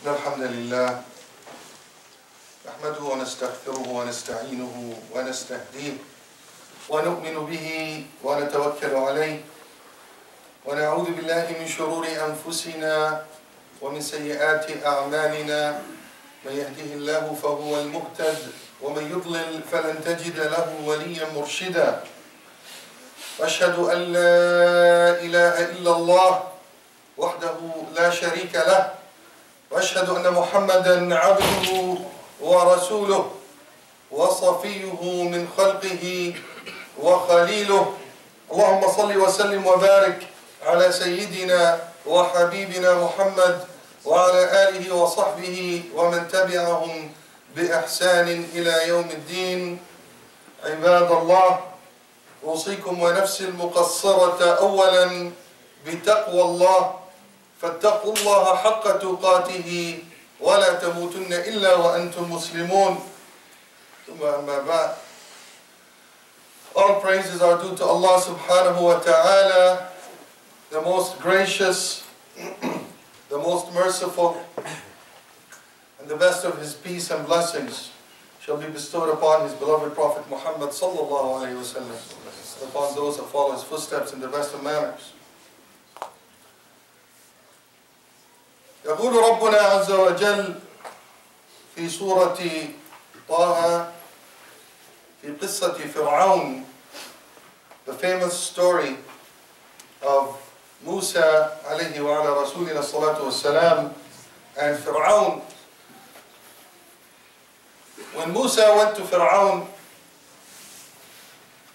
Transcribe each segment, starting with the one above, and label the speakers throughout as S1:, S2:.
S1: الحمد لله نحمده ونستغفره ونستعينه ونستهديه ونؤمن به ونتوكل عليه ونعوذ بالله من شرور أنفسنا ومن سيئات أعمالنا من يهده الله فهو المهتد ومن يضلل فلن تجد له وليا مرشدا وأشهد أن لا إله إلا الله وحده لا شريك له وأشهد أن محمدا عبده ورسوله وصفيه من خلقه وخليله اللهم صل وسلم وبارك على سيدنا وحبيبنا محمد وعلى آله وصحبه ومن تبعهم بإحسان إلى يوم الدين. عباد الله، أوصيكم ونفسي المقصرة أولا بتقوى الله، فاتقوا الله حق تقاته ولا تموتن إلا وأنتم مسلمون. ثم أما بعد. All praises are due to Allah subhanahu wa ta'ala, the most gracious, the most merciful, and the best of his peace and blessings shall be bestowed upon his beloved Prophet Muhammad sallallahu alayhi wa sallam, upon those that follow his footsteps in the best of manners. يقول ربنا عز وجل في سورة طه في قصة فرعون, the famous story of Musa عليه وعلى رسولنا الصلاة والسلام and Fir'aun. When Musa went to Fir'aun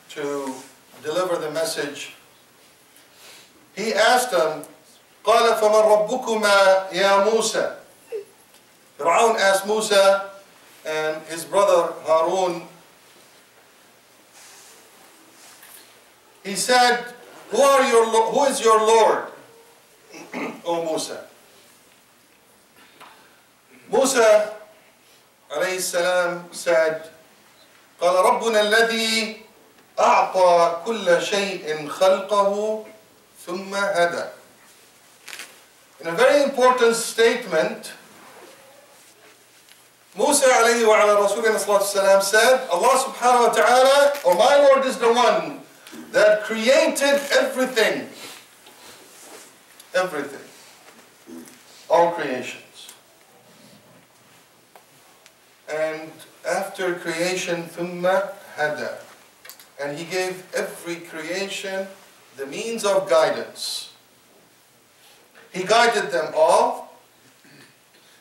S1: to deliver the message, he asked him, قال فمن ربكما يا موسى. Fir'aun asked Musa and his brother Harun, he said, who is your Lord, O Musa? Musa عليه السلام said, قال ربنا الذي أعطى كل شيء خلقه ثم هدى. In a very important statement, Musa alayhi wa ala Rasulina sallallahu said, Allah subhanahu wa ta'ala, or my Lord is the one that created everything. Everything. All creations. And after creation, ثُمَّ هَدَى. And he gave every creation the means of guidance. He guided them all,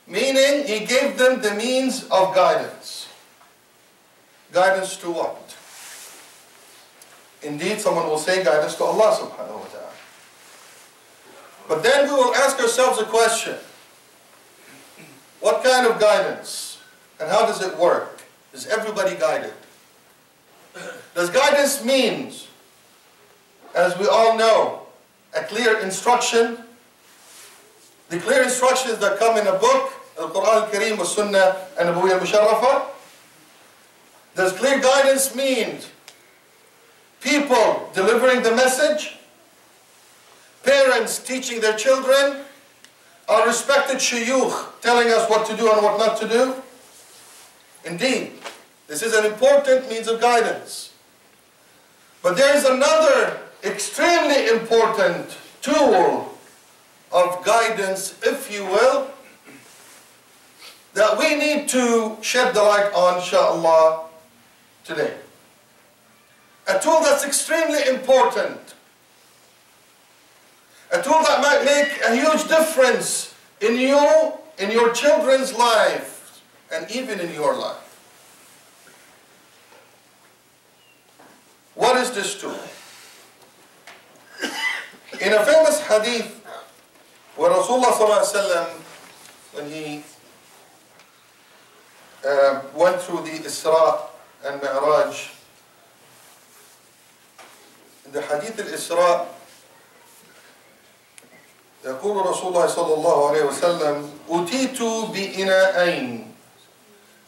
S1: meaning he gave them the means of guidance. Guidance to what? Indeed, someone will say guidance to Allah subhanahu wa ta'ala. But then we will ask ourselves a question. What kind of guidance? And how does it work? Is everybody guided? Does guidance mean, as we all know, a clear instruction? The clear instructions that come in a book, Al-Quran Al-Kareem, Sunnah, and Nabawiyyah Musharrafah. Does clear guidance mean people delivering the message, parents teaching their children, our respected shuyukh telling us what to do and what not to do? Indeed, this is an important means of guidance. But there is another extremely important tool of guidance, if you will, that we need to shed the light on, inshaAllah, today. A tool that's extremely important. A tool that might make a huge difference in you, in your children's life, and even in your life. What is this tool? In a famous hadith, where Rasulullah ﷺ, when he went through the Isra and Mi'raj, in the Hadith al-Isra, يقول رسول الله صلى الله عليه وسلم أتيت بإناءين.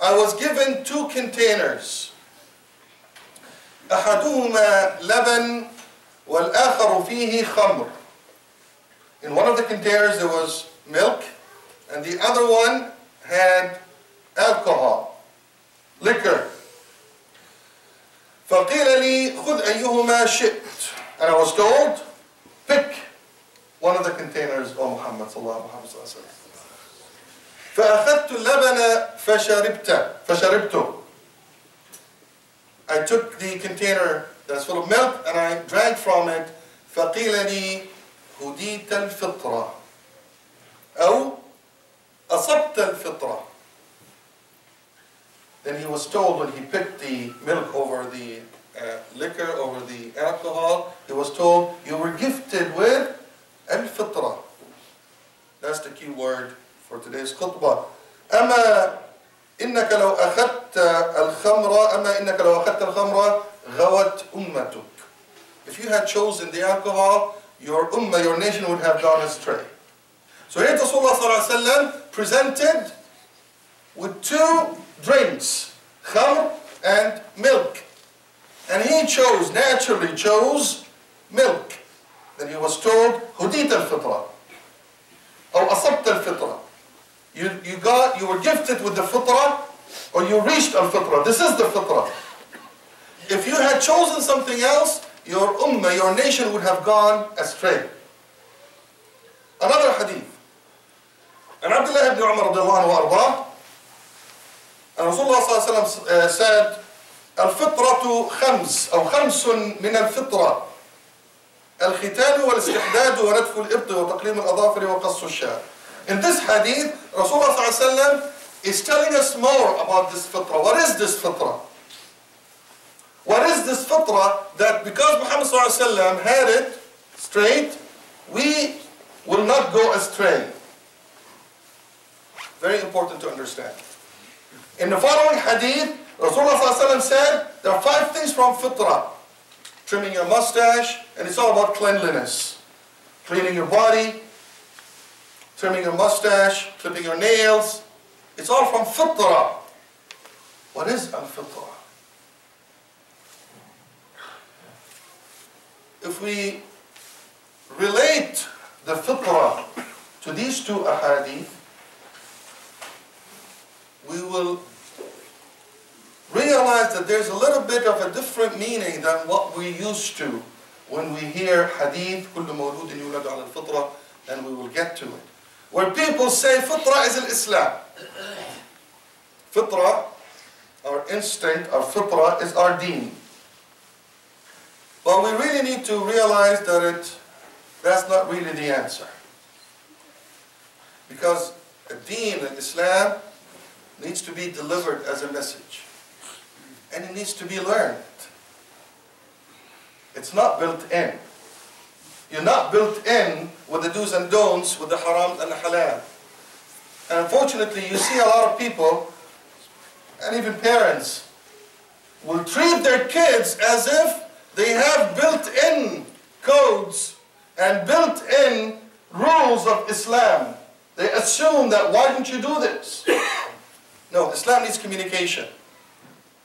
S1: I was given two containers. أحدهما لبن والآخر فيه خمر. In one of the containers there was milk, and and the other one had alcohol, liquor. فقيل لي خذ أيهما شئت. And I was told, pick one of the containers, O Muhammad sallallahu alaihi wasallam. فأخذت اللبن فشربته. I took the container that's full of milk and I drank from it. فقيل لي هديت الفطرة أو أصبت الفطرة. Then he was told when he picked the milk over the liquor, over the alcohol, he was told, you were gifted with al-fitra. That's the key word for today's khutbah. أما إنك لو أخذت الخمر غوت أمتك. If you had chosen the alcohol, your ummah, your nation would have gone astray. So here Rasulullah sallallahu alaihi wasallam presented with two drinks, khamr and milk. And he naturally chose milk. Then he was told, هديت الفطرة أو أصبت الفطرة. You were gifted with the fitra, or you reached al-fitra. This is the fitra. If you had chosen something else, your ummah, your nation would have gone astray. Another hadith. And Abdullah ibn Umar radiallahu anhu ardah, and Rasulullah sallallahu alaihi wasallam said, الفطرة خمس أو خمس من الفطرة الختان والاستحداد ونتف الإبط وتقليم الأظافر وقص الشعر. In this hadith, Rasulullah sallallahu alaihi wasallam is telling us more about this fitra. What is this fitra? What is this fitra that because Muhammad sallallahu alaihi wasallam had it straight, we will not go astray? Very important to understand. In the following hadith, Rasulullah sallallahu alaihi wasallam said, there are 5 things from fitra. Trimming your mustache, and it's all about cleanliness. Cleaning your body, trimming your mustache, clipping your nails. It's all from fitra. What is al-fitra? If we relate the fitra to these 2 ahadith, we will realize that there's a little bit of a different meaning than what we used to when we hear hadith, كل مولود يولد على الفطرة, and we will get to it. Where people say fitra is al-Islam. Fitra, our instinct, our fitra is our deen. But we really need to realize that that's not really the answer. Because a deen, Islam, needs to be delivered as a message. And it needs to be learned. It's not built in. You're not built in with the do's and don'ts, with the haram and the halal. And unfortunately, you see a lot of people, and even parents, will treat their kids as if they have built-in codes and built-in rules of Islam. They assume that, why don't you do this? No, Islam needs communication.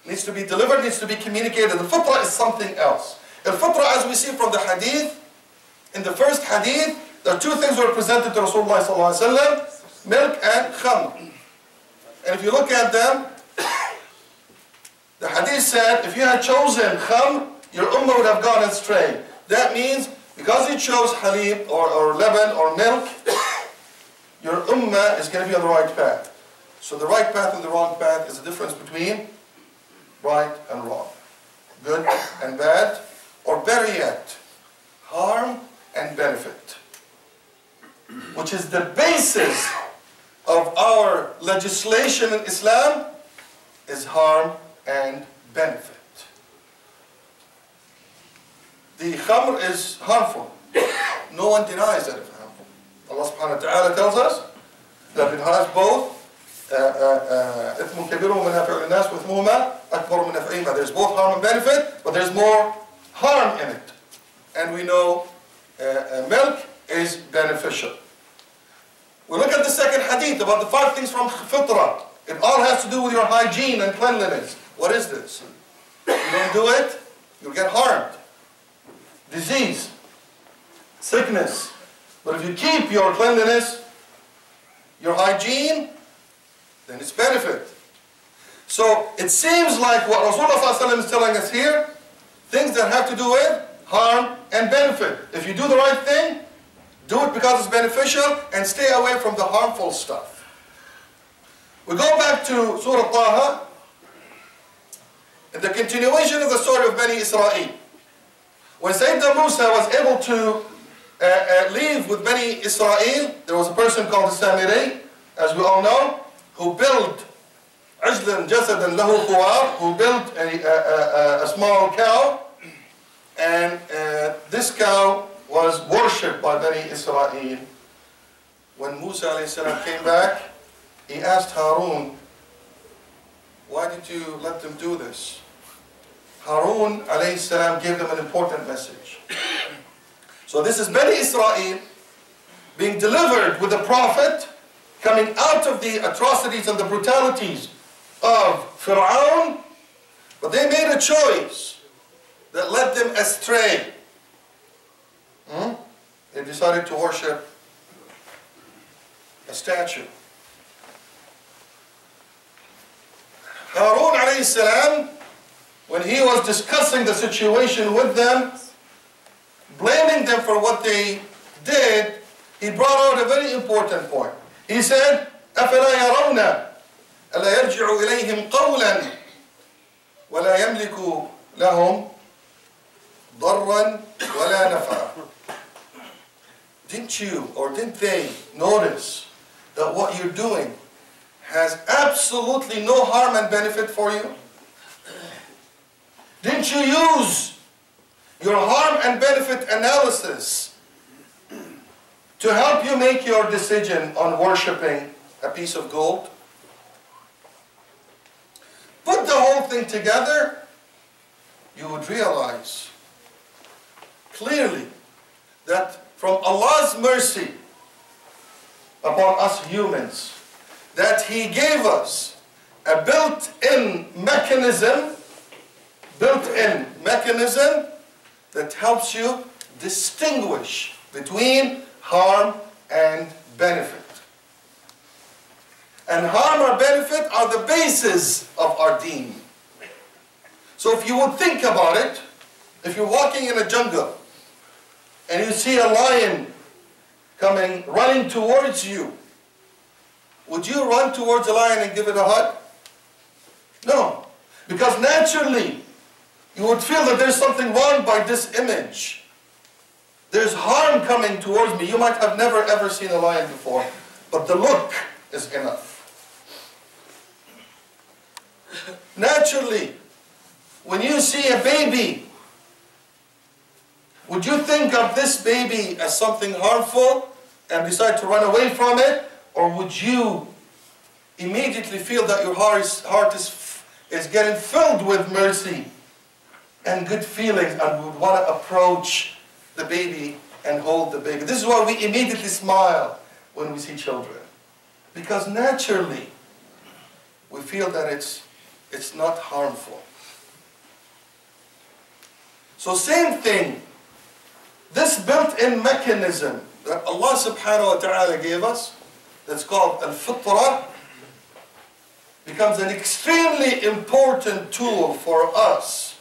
S1: It needs to be delivered, needs to be communicated. The fitra is something else. The fitra, as we see from the hadith, in the first hadith, there are 2 things that were presented to Rasulullah sallallahu alaihi wasallam, milk and khamr. And if you look at them, the hadith said, if you had chosen khamr, your ummah would have gone astray. That means, because you chose halib or leban or milk, your ummah is going to be on the right path. So the right path and the wrong path is the difference between right and wrong, good and bad, or better yet, harm and benefit, which is the basis of our legislation in Islam, is harm and benefit. The khamr is harmful. No one denies that it's harmful. Allah subhanahu wa ta'ala tells us that it has both إثم كبير ومنافع للناس وإثمهما أكبر من نفعهما. There's both harm and benefit, but there's more harm in it. And we know milk is beneficial. We look at the second hadith about the 5 things from fitra. It all has to do with your hygiene and cleanliness. What is this? You don't do it, you'll get harmed. Disease, sickness. But if you keep your cleanliness, your hygiene, then it's benefit. So it seems like what Rasulullah is telling us here, things that have to do with harm and benefit. If you do the right thing, do it because it's beneficial and stay away from the harmful stuff. We go back to Surah Taha, in the continuation of the story of Bani Israel. When Sayyidina Musa was able to leave with Bani Israel, there was a person called the Samiri, as we all know, who built عجلا جسدا له خوار, who built a small cow, and this cow was worshipped by Bani Israel. When Musa ﷺ came back, he asked Harun, why did you let them do this? Harun ﷺ gave them an important message. So this is Bani Israel being delivered with the Prophet, coming out of the atrocities and the brutalities of Fir'aun, but they made a choice that led them astray. They decided to worship a statue. Harun alayhi salam, when he was discussing the situation with them, blaming them for what they did, he brought out a very important point. He said, أَفَلَا يَرَوْنَ أَلَا يَرْجِعُ إِلَيْهِمْ قَوْلًا وَلَا يَمْلِكُ لَهُمْ ضَرًّا وَلَا نَفْعًا. Didn't you, or didn't they, notice that what you're doing has absolutely no harm and benefit for you? Didn't you use your harm and benefit analysis to help you make your decision on worshipping a piece of gold? Put the whole thing together, you would realize clearly that from Allah's mercy upon us humans, that He gave us a built-in mechanism that helps you distinguish between harm and benefit. And harm or benefit are the basis of our deen. So if you would think about it, if you're walking in a jungle and you see a lion coming, running towards you, would you run towards a lion and give it a hug? No. Because naturally, you would feel that there's something wrong by this image. There's harm coming towards me. You might have never ever seen a lion before, but the look is enough. Naturally, when you see a baby, would you think of this baby as something harmful and decide to run away from it? Or would you immediately feel that your heart is getting filled with mercy and good feelings and would want to approach the baby and hold the baby? This is why we immediately smile when we see children. Because naturally, we feel that it's not harmful. So same thing, this built-in mechanism that Allah subhanahu wa ta'ala gave us, that's called Al-FITRA, becomes an extremely important tool for us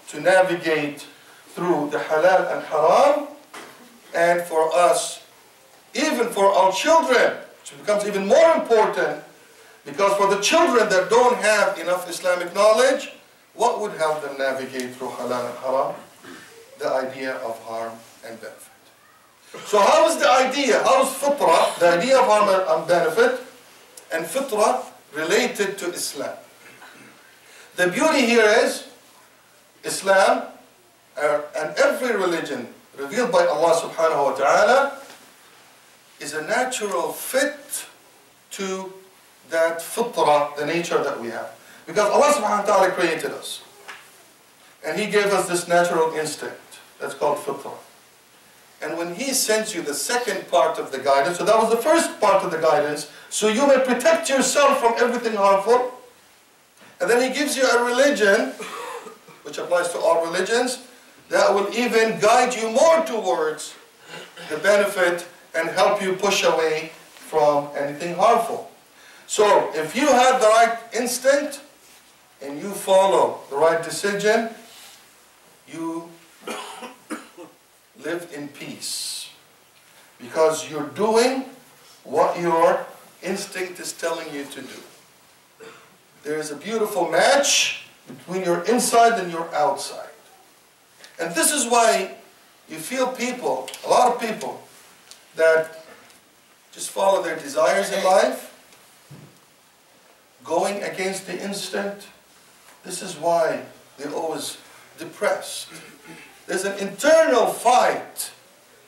S1: to navigate through the halal and haram, and for us, even for our children, which becomes even more important, because for the children that don't have enough Islamic knowledge, what would help them navigate through halal and haram? The idea of harm and benefit. So how is the idea, how is fitra, the idea of harm and benefit, and fitra related to Islam? The beauty here is, Islam and every religion revealed by Allah subhanahu wa ta'ala is a natural fit to that fitra, the nature that we have. Because Allah subhanahu wa ta'ala created us. And He gave us this natural instinct that's called fitra. And when He sends you the second part of the guidance, so that was the first part of the guidance, so you may protect yourself from everything harmful. And then He gives you a religion, which applies to all religions, that will even guide you more towards the benefit and help you push away from anything harmful. So if you have the right instinct and you follow the right decision, you live in peace. Because you're doing what your instinct is telling you to do. There is a beautiful match between your inside and your outside. And this is why you feel people, a lot of people, that just follow their desires in life, going against the instinct. This is why they're always depressed. There's an internal fight.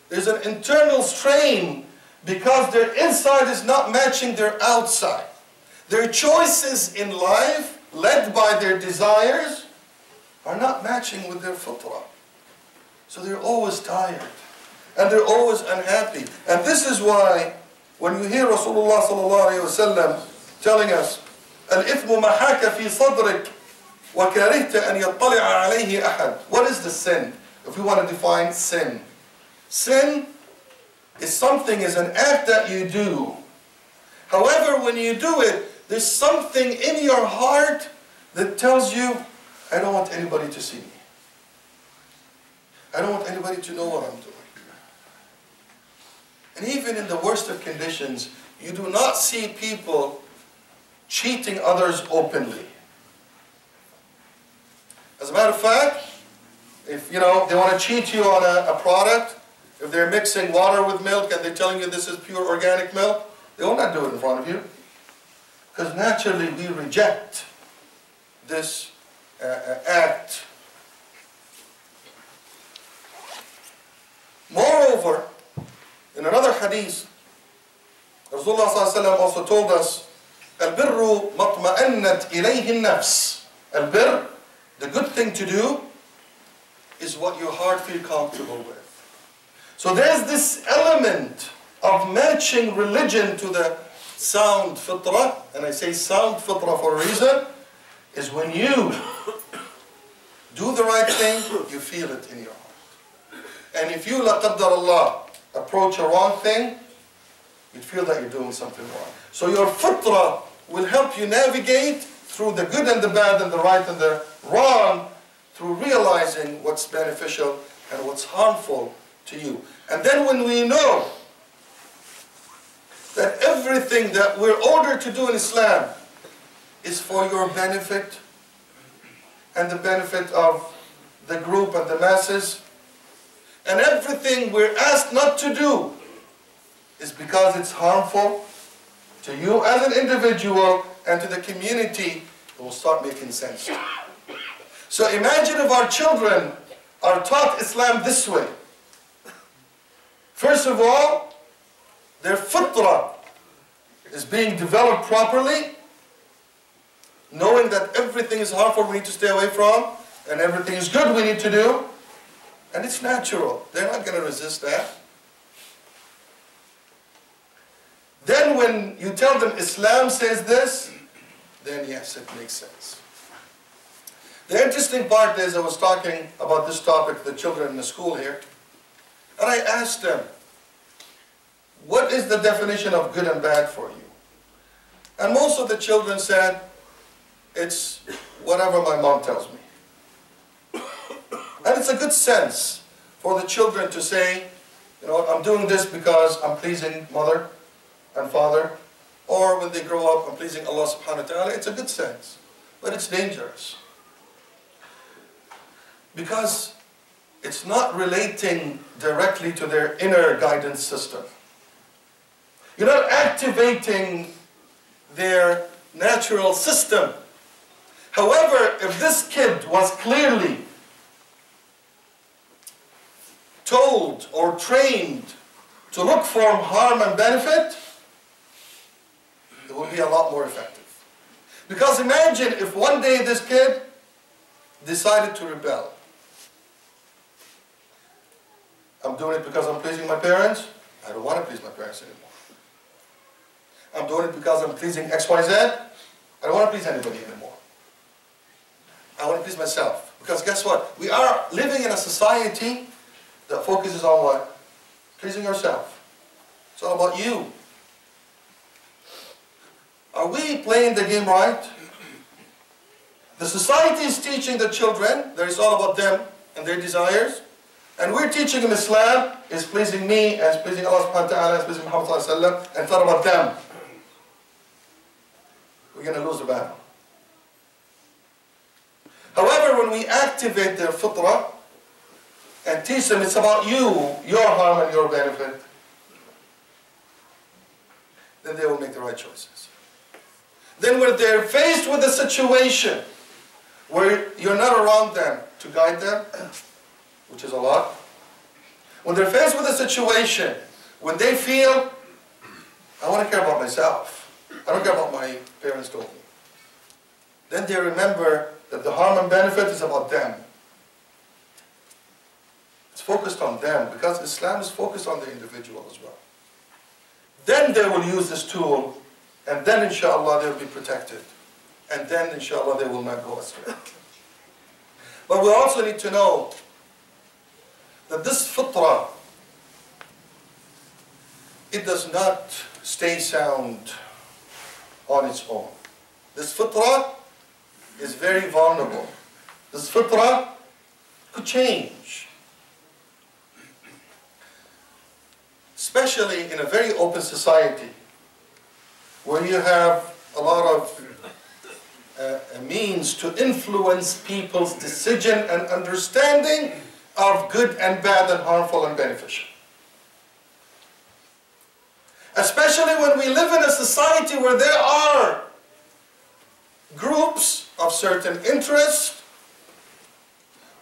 S1: There's an internal strain because their inside is not matching their outside. Their choices in life, led by their desires, are not matching with their fitrah. So they're always tired. And they're always unhappy. And this is why, when you hear Rasulullah sallallahu alayhi wa sallam telling us, الإثم محاك في صدرك وكرهت أن يطلع عليه أحد. What is the sin? If we want to define sin. Sin is something, is an act that you do. However, when you do it, there's something in your heart that tells you, I don't want anybody to see me. I don't want anybody to know what I'm doing. And even in the worst of conditions, you do not see people cheating others openly. As a matter of fact, if they want to cheat you on a product, if they're mixing water with milk and they're telling you this is pure organic milk, they will not do it in front of you. Because naturally we reject this act. Moreover, in another hadith, Rasulullah ﷺ also told us, البر مطمئنت إليه النفس. البر, the good thing to do, is what your heart feels comfortable with. So there's this element of matching religion to the sound fitrah, and I say sound fitrah for a reason, is when you do the right thing, you feel it in your heart. And if you, la qaddar Allah, approach a wrong thing, you feel that you're doing something wrong. So your fitrah will help you navigate through the good and the bad and the right and the wrong, through realizing what's beneficial and what's harmful to you. And then when we know that everything that we're ordered to do in Islam is for your benefit and the benefit of the group and the masses, and everything we're asked not to do is because it's harmful to you as an individual and to the community, it will start making sense. So imagine if our children are taught Islam this way. First of all, their fitrah is being developed properly, knowing that everything is harmful we need to stay away from, and everything is good we need to do, and it's natural. They're not going to resist that. Then when you tell them Islam says this, then yes, it makes sense. The interesting part is I was talking about this topic to the children in the school here, and I asked them, what is the definition of good and bad for you? And most of the children said, it's whatever my mom tells me. And it's a good sense for the children to say, I'm doing this because I'm pleasing mother and father, or when they grow up, I'm pleasing Allah subhanahu wa ta'ala. It's a good sense, but it's dangerous. Because it's not relating directly to their inner guidance system. You're not activating their natural system. However, if this kid was clearly told or trained to look for harm and benefit, it will be a lot more effective. Because imagine if one day this kid decided to rebel. I'm doing it because I'm pleasing my parents. I don't want to please my parents anymore. I'm doing it because I'm pleasing XYZ. I don't want to please anybody anymore. I want to please myself. Because guess what? We are living in a society that focuses on what? Pleasing yourself. It's all about you. Are we playing the game right? The society is teaching the children that it's all about them and their desires. And we're teaching them Islam is pleasing me, and is pleasing Allah subhanahu wa ta'ala, is pleasing Muhammad sallallahu alayhi wa sallam, and it's not about them. We're going to lose the battle. However, when we activate their fitrah and teach them it's about you, your harm and your benefit, then they will make the right choices. Then when they're faced with a situation where you're not around them to guide them, which is a lot, when they're faced with a situation when they feel, I want to care about myself, I don't care about my parents told me, then they remember that the harm and benefit is about them. It's focused on them, because Islam is focused on the individual as well. Then they will use this tool, and then inshallah they will be protected. And then inshallah they will not go astray. But we also need to know that this fitrah, it does not stay sound on its own. This fitrah is very vulnerable. This fitrah could change. Especially in a very open society where you have a lot of means to influence people's decision and understanding of good and bad and harmful and beneficial. Especially when we live in a society where there are groups of certain interest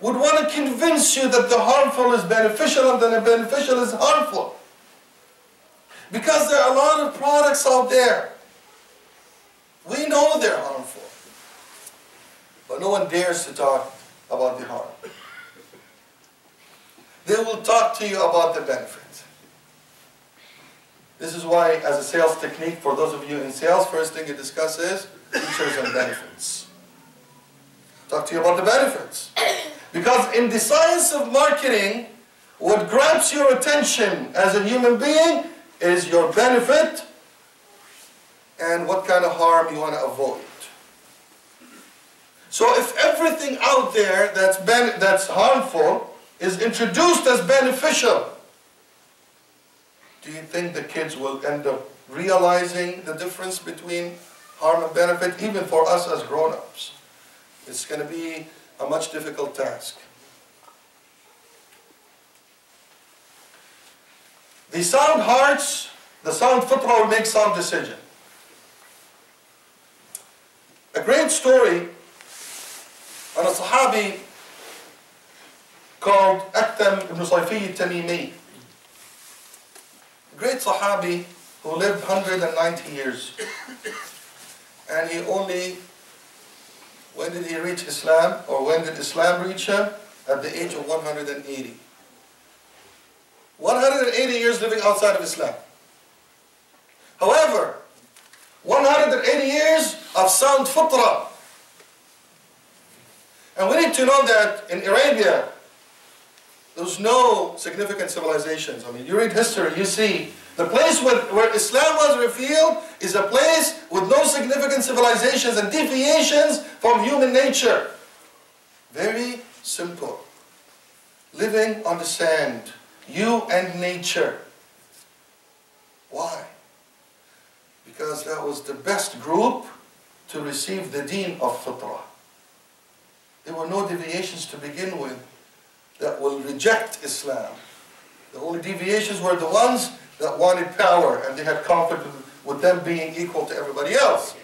S1: would want to convince you that the harmful is beneficial and that the beneficial is harmful. Because there are a lot of products out there. We know they're harmful. But no one dares to talk about the harm. They will talk to you about the benefit. This is why, as a sales technique, for those of you in sales, first thing you discuss is features and benefits. Talk to you about the benefits. Because in the science of marketing, what grabs your attention as a human being is your benefit and what kind of harm you want to avoid. So if everything out there that's harmful is introduced as beneficial, do you think the kids will end up realizing the difference between harm and benefit? Even for us as grown-ups, it's going to be a much difficult task. The sound hearts, the sound fitrah will make sound decision. A great story on a Sahabi called Aktam ibn Sayfi al-Tamimi. A great Sahabi who lived 190 years. And he only, when did he reach Islam, or when did Islam reach him? At the age of 180. 180 years living outside of Islam. However, 180 years of sound fitrah. And we need to know that in Arabia, there's no significant civilizations. I mean, you read history, you see, the place where Islam was revealed is a place with no significant civilizations and deviations from human nature. Very simple. Living on the sand, you and nature. Why? Because that was the best group to receive the deen of fitrah. There were no deviations to begin with that will reject Islam. The only deviations were the ones that wanted power, and they had conflict with them being equal to everybody else.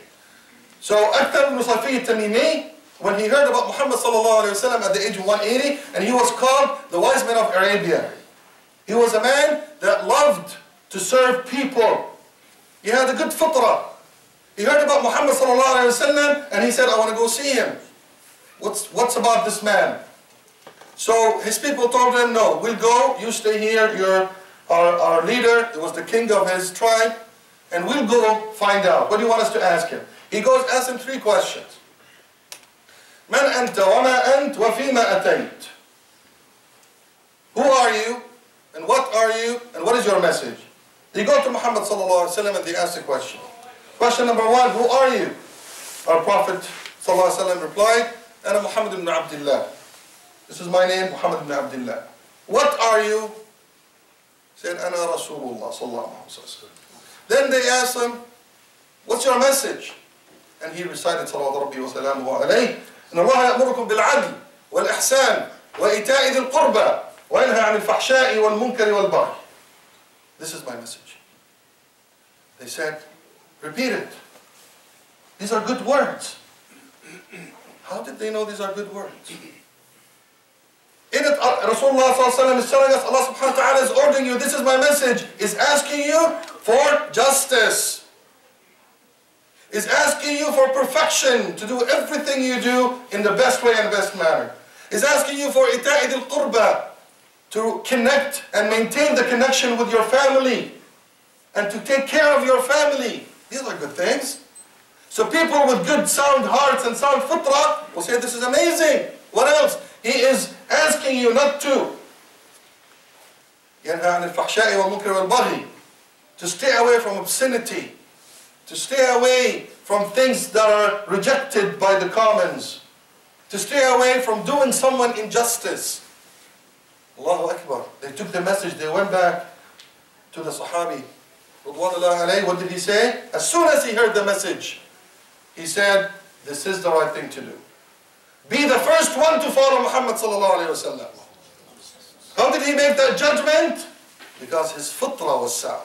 S1: So Aktam ibn Sayfi al-Tamimi, when he heard about Muhammad sallallahu alayhi wa sallam at the age of 180, and he was called the wise man of Arabia. He was a man that loved to serve people. He had a good fitrah. He heard about Muhammad sallallahu alayhi wa sallam, and he said, I want to go see him. What's about this man? So his people told him, no, we'll go, you stay here, you're our leader, he was the king of his tribe, and we'll go find out. What do you want us to ask him? He goes, ask him 3 questions. Man anta wa ma ant wa fima atayt. Who are you, and what are you, and what is your message? They go to Muhammad sallallahu alaihi wasallam and they ask the question. Question number one, who are you? Our Prophet ﷺ replied, Ana Muhammad ibn Abdullah. This is my name, Muhammad ibn Abdullah. What are you? He said, Ana Rasulullah sallallahu alaihi wasallam. Then they asked him, what's your message? And he recited salawatu rabbi wa salamuhu alayhi. إن الله يأمركم بالعدل والإحسان وإيتاء ذي القربى وينهى عن الفحشاء والمنكر والبغي. This is my message. They said, repeat it. These are good words. How did they know these are good words? In it, Rasulullah ﷺ is telling us, Allah subhanahu wa ta'ala is ordering you, this is my message, is asking you for justice. Is asking you for perfection, to do everything you do in the best way and best manner. Is asking you for ita'id al-qurba, to connect and maintain the connection with your family, and to take care of your family. These are good things. So people with good sound hearts and sound fitrah will say, this is amazing. What else? He is asking you not to. يَنْهَى عَنِ الْفَحْشَاءِ وَالْمُنكَرِ وَالْبَغْيِ, to stay away from obscenity, to stay away from things that are rejected by the commons, to stay away from doing someone injustice. Allahu Akbar. They took the message, they went back to the Sahabi. What did he say? As soon as he heard the message, he said, this is the right thing to do. Be the first one to follow Muhammad sallallahu alayhi wa sallam. How did he make that judgment? Because his fitrah was sound.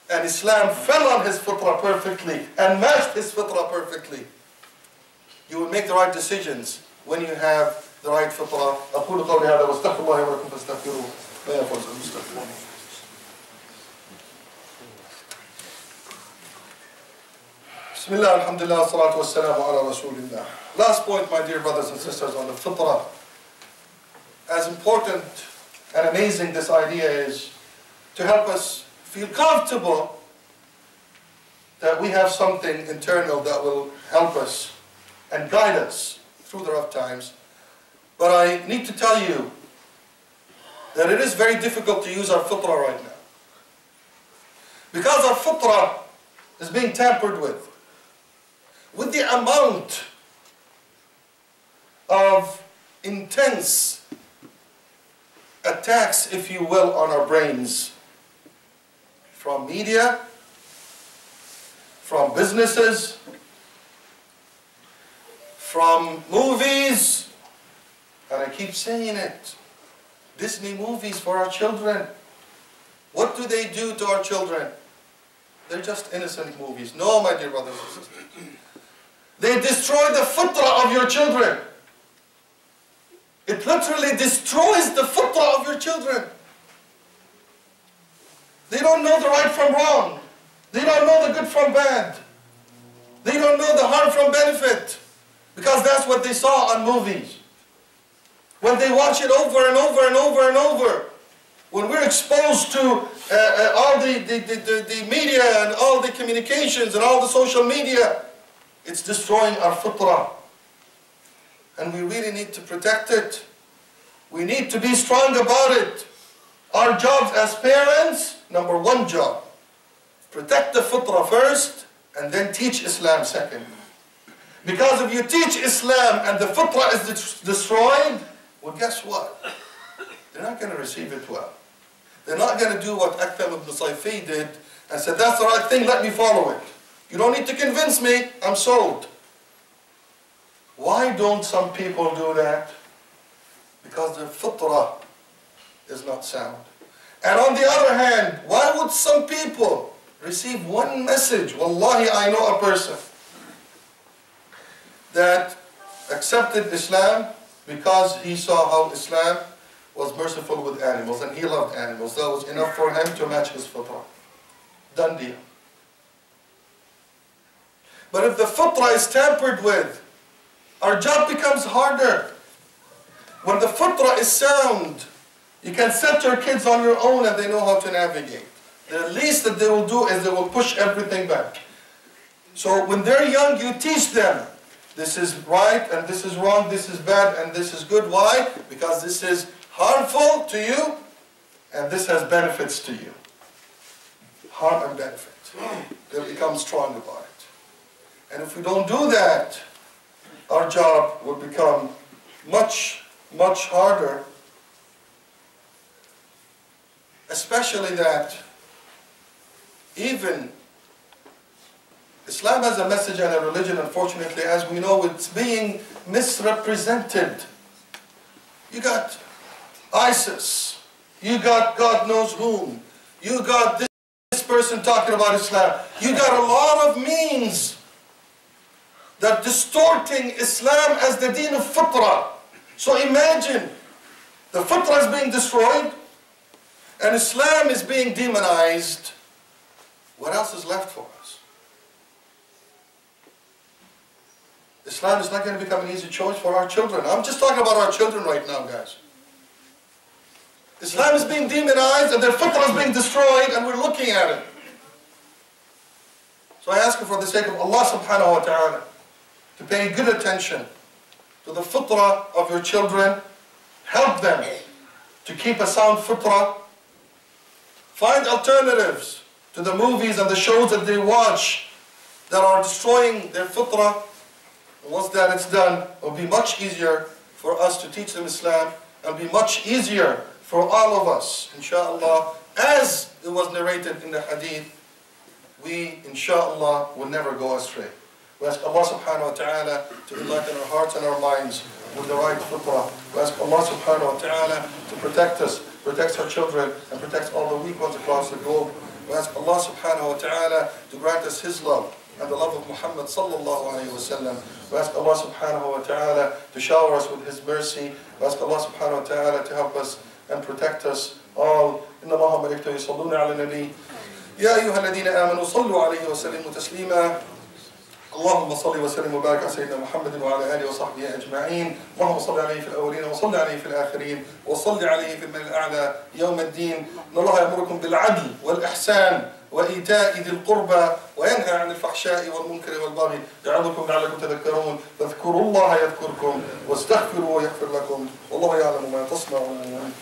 S1: And Islam fell on his fitrah perfectly and matched his fitrah perfectly. You will make the right decisions when you have the right fitrah. أقول قولي هذا واستغفر الله ولكم فاستغفروه لا يفوز المستغفرون. بسم الله الحمد لله والصلاة والسلام على رسول الله. Last point, my dear brothers and sisters, on the fitrah. As important and amazing this idea is, to help us feel comfortable that we have something internal that will help us and guide us through the rough times. But I need to tell you that it is very difficult to use our fitrah right now. Because our fitrah is being tampered with the amount of intense attacks, if you will, on our brains. From media, from businesses, from movies, and I keep saying it, Disney movies for our children. What do they do to our children? They're just innocent movies. No, my dear brothers and sisters. They destroy the fitrah of your children. It literally destroys the fitrah of your children. They don't know the right from wrong. They don't know the good from bad. They don't know the harm from benefit. Because that's what they saw on movies. When they watch it over and over and over and over, when we're exposed to all the media and all the communications and all the social media, it's destroying our fitrah. And we really need to protect it. We need to be strong about it. Our jobs as parents, number one job, protect the fitrah first and then teach Islam second. Because if you teach Islam and the fitrah is destroyed, well, guess what? They're not going to receive it well. They're not going to do what Aktham ibn Sayfi did and said, that's the right thing, let me follow it. You don't need to convince me, I'm sold. Why don't some people do that? Because their fitrah is not sound. And on the other hand, why would some people receive one message? Wallahi, I know a person that accepted Islam because he saw how Islam was merciful with animals and he loved animals. That was enough for him to match his fitrah. Done deal. But if the fitrah is tampered with, our job becomes harder. When the fitrah is sound, you can set your kids on your own and they know how to navigate. The least that they will do is they will push everything back. So when they're young, you teach them. This is right and this is wrong, this is bad and this is good. Why? Because this is harmful to you and this has benefits to you. Harm and benefit. they'll become strong about it. And if we don't do that, our job will become much, much harder, especially that even Islam has a message and a religion, unfortunately, as we know, it's being misrepresented. You got ISIS, you got God knows whom, you got this person talking about Islam, you got a lot of means that distorting Islam as the deen of fitra. So imagine, the fitra is being destroyed, and Islam is being demonized. What else is left for us? Islam is not going to become an easy choice for our children. I'm just talking about our children right now, guys. Islam is being demonized and their fitrah is being destroyed, and we're looking at it. So I ask you, for the sake of Allah subhanahu wa ta'ala, to pay good attention to the fitrah of your children. Help them to keep a sound fitrah. Find alternatives to the movies and the shows that they watch that are destroying their fitrah. And once that is done, it will be much easier for us to teach them Islam, and be much easier for all of us, inshaAllah, as it was narrated in the hadith. We, inshaAllah, will never go astray. We ask Allah subhanahu wa ta'ala to enlighten our hearts and our minds with the right fitrah. We ask Allah subhanahu wa ta'ala to protect us, protect our children, and protect all the weak ones across the globe. We ask Allah subhanahu wa ta'ala to grant us His love and the love of Muhammad sallallahu alayhi wa sallam. We ask Allah subhanahu wa ta'ala to shower us with His mercy. We ask Allah subhanahu wa ta'ala to help us and protect us all. Inna Allah wa malaikatahu yusalluna ala nabi. Ya ayyuha alladhina amanu sallu alayhi wa sallimu taslima. اللهم صل وسلم وبارك على سيدنا محمد وعلى اله وصحبه اجمعين. اللهم صل عليه في الاولين وصل عليه في الاخرين وصل عليه في الملأ الاعلى يوم الدين. ان الله يأمركم بالعدل والاحسان وايتاء ذي القربى وينهى عن الفحشاء والمنكر والبغي يعظكم لعلكم تذكرون. فاذكروا الله يذكركم واستغفروه يغفر لكم والله يعلم ما تصنعون.